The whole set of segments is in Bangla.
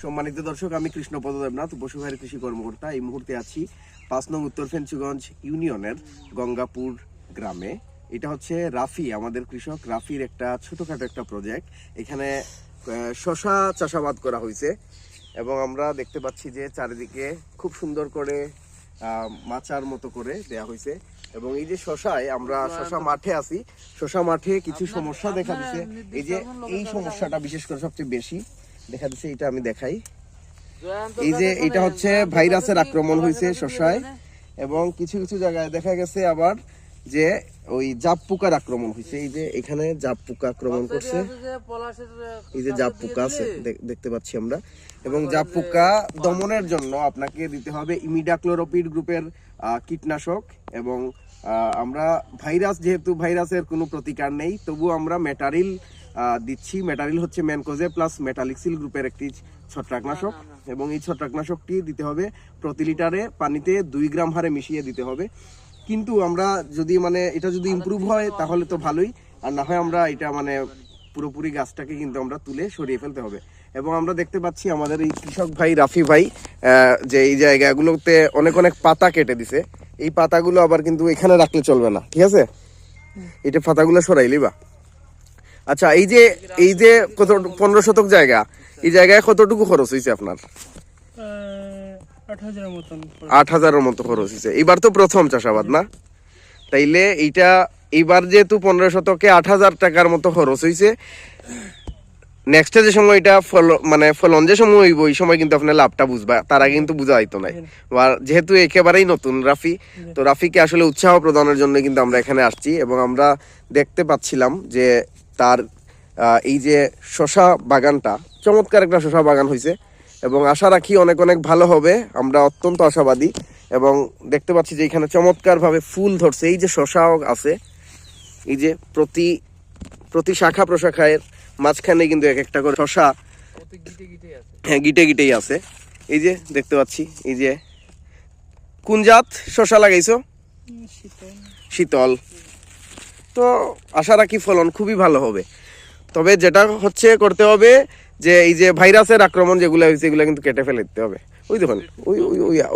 সম্মানিত দর্শক, আমি কৃষ্ণপদ দেবনাথ, বসুভাইয়ের কৃষি কর্মকর্তা। এই মুহূর্তে আছি 5 নং উত্তর ফেঞ্চুগঞ্জ ইউনিয়নের গঙ্গাপুর গ্রামে। এটা হচ্ছে রাফি, আমাদের কৃষক রাফির একটা ছোটখাটো একটা প্রজেক্ট। এখানে শশা চাষাবাদ করা হয়েছে এবং আমরা দেখতে পাচ্ছি যে চারিদিকে খুব সুন্দর করে মাচার মতো করে দেয়া হয়েছে। এবং এই যে শশায় আমরা শশা মাঠে আছি, শশা মাঠে কিছু সমস্যা দেখা দিচ্ছে। এই যে এই সমস্যাটা বিশেষ করে সবচেয়ে বেশি দেখা দিচ্ছে, এটা আমি দেখাই। এই যে এটা হচ্ছে ভাইরাসের আক্রমণ হয়েছে শশায়, এবং কিছু কিছু জায়গায় দেখা গেছে আবার যে ওই জাপ পোকার আক্রমণ হয়েছে। এই যে এখানে জাপ পোকা আক্রমণ করছে, এই যে জাপ পোকা আছে দেখতে পাচ্ছি আমরা। এবং জাপ পোকা দমনের জন্য আপনাকে দিতে হবে ইমিডাক্লোরোপিড গ্রুপের কীটনাশক। এবং আমরা ভাইরাস, যেহেতু ভাইরাসের কোনো প্রতিকার নেই, তবু আমরা মেটারিল দিচ্ছি। মেটারিল হচ্ছে ম্যানকোজে প্লাস মেটালিক্সিল গ্রুপের একটি ছত্রাকনাশক, এবং এই ছত্রাকনাশকটি দিতে হবে প্রতি লিটারে পানিতে 2 গ্রাম হারে মিশিয়ে দিতে হবে। কিন্তু আমরা যদি এটা যদি ইমপ্রুভ হয় তাহলে তো ভালোই, আর না হয় আমরা এটা পুরোপুরি গাছটাকে কিন্তু আমরা তুলে সরিয়ে ফেলতে হবে। এবং আমরা দেখতে পাচ্ছি আমাদের এই কৃষক ভাই রাফি ভাই যে এই জায়গাগুলোতে অনেক অনেক পাতা কেটে দিছে। এই পাতাগুলো আবার কিন্তু এখানে রাখলে চলবে না, ঠিক আছে? এটা পাতাগুলো সরাইলি বা আচ্ছা। এই যে কত 15 শতক জায়গা, এই জায়গায় কতটুকু খরচ হয়েছে আপনার? 8,000-এর মতো খরচ হয়েছে। এবার তো প্রথম চাষাবাদ না, তাইলে এইবার যেহেতু 15 শতকে 8,000 টাকার মতো খরচ হয়েছে, নেক্সটে যে সময় এটা ফলন যে সময় হইব, ওই সময় কিন্তু আপনার লাভটা বুঝবা, তার আগে কিন্তু বুঝা হইতো নাই। যেহেতু একেবারেই নতুন রাফি, তো রাফিকে আসলে উৎসাহ প্রদানের জন্য কিন্তু আমরা এখানে আসছি। এবং আমরা দেখতে পাচ্ছিলাম যে তার এই যে শশা বাগানটা, চমৎকার একটা শশা বাগান হয়েছে, এবং আশা রাখি অনেক অনেক ভালো হবে। আমরা অত্যন্ত আশাবাদী। এবং দেখতে পাচ্ছি যে এখানে চমৎকার ভাবে ফুল ধরছে। এই যে শশাও আছে, এই যে প্রতি শাখা প্রশাখায় মাঝখানে কিন্তু এক একটা করে শশা, হ্যাঁ, গিটে গিটেই আছে। এই যে দেখতে পাচ্ছি, এই যে কোন জাত শশা লাগাইছো? শীতল। তো আশা রাখি ফলন খুবই ভালো হবে। তবে যেটা হচ্ছে করতে হবে যে এই যে ভাইরাসের আক্রমণ যেগুলো হয়েছে, এগুলো কিন্তু কেটে ফেলে দিতে হবে। ওই দেখুন,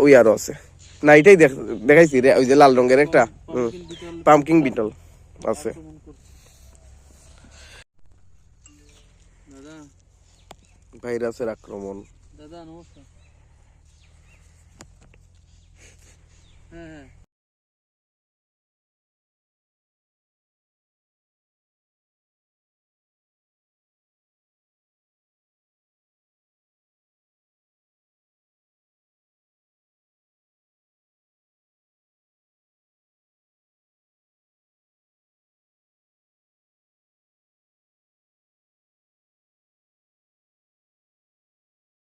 ওই আরো আছে না, এটাই দেখাইছি রে, ওই যে লাল রঙের একটা পাম্পকিন বিটল আছে। ভাইরাসের আক্রমণ। দাদা নমস্কার। হ্যাঁ।